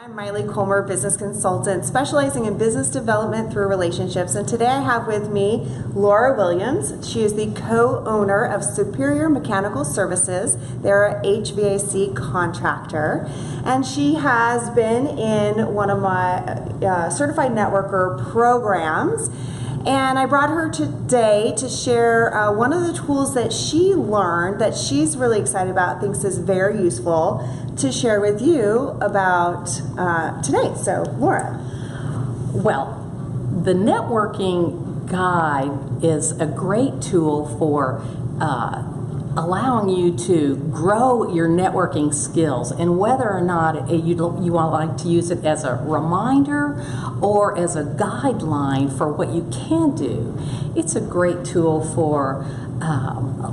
I'm Maile, Collmer, business consultant specializing in business development through relationships, and today I have with me Laura Williams. She is the co-owner of Superior Mechanical Services. They're an HVAC contractor, and she has been in one of my Certified Networker programs. And I brought her today to share one of the tools that she learned that she's really excited about, thinks is very useful to share with you about today. So, Laura. Well, the networking guide is a great tool for allowing you to grow your networking skills, and whether or not you want like to use it as a reminder or as a guideline for what you can do, it's a great tool for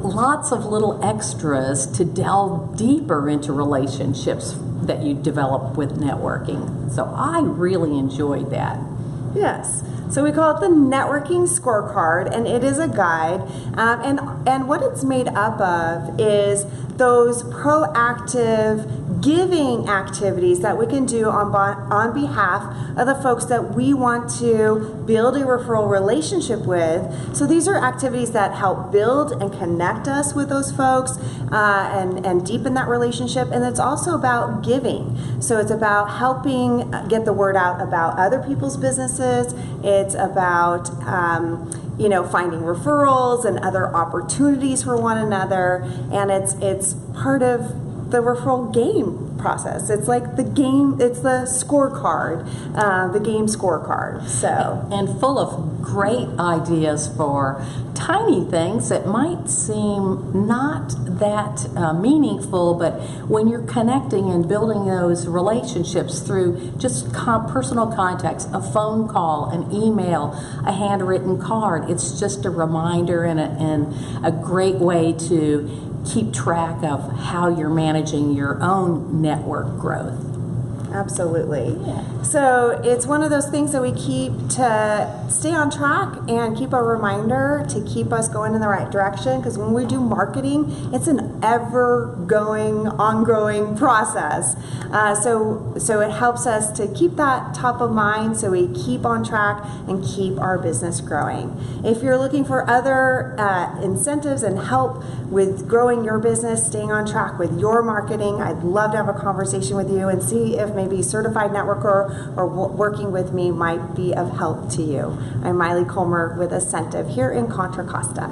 lots of little extras to delve deeper into relationships that you develop with networking. So I really enjoyed that. Yes. So we call it the networking scorecard, and it is a guide. And what it's made up of is those proactive giving activities that we can do on behalf of the folks that we want to build a referral relationship with. So these are activities that help build and connect us with those folks and deepen that relationship. And it's also about giving. So it's about helping get the word out about other people's businesses. It's about finding referrals and other opportunities for one another, and it's part of the referral game process. It's like the game, it's the scorecard, the game scorecard. So, and full of great ideas for tiny things that might seem not that meaningful, but when you're connecting and building those relationships through just personal contacts, a phone call, an email, a handwritten card, it's just a reminder and a great way to keep track of how you're managing your own network growth. Absolutely. Yeah. So it's one of those things that we keep to stay on track and keep a reminder to keep us going in the right direction, because when we do marketing, it's an ever-going, ongoing process. So it helps us to keep that top of mind so we keep on track and keep our business growing. If you're looking for other incentives and help with growing your business, staying on track with your marketing, I'd love to have a conversation with you and see if maybe Certified Networker or working with me might be of help to you. I'm Maile Collmer with Asentiv here in Contra, Costa.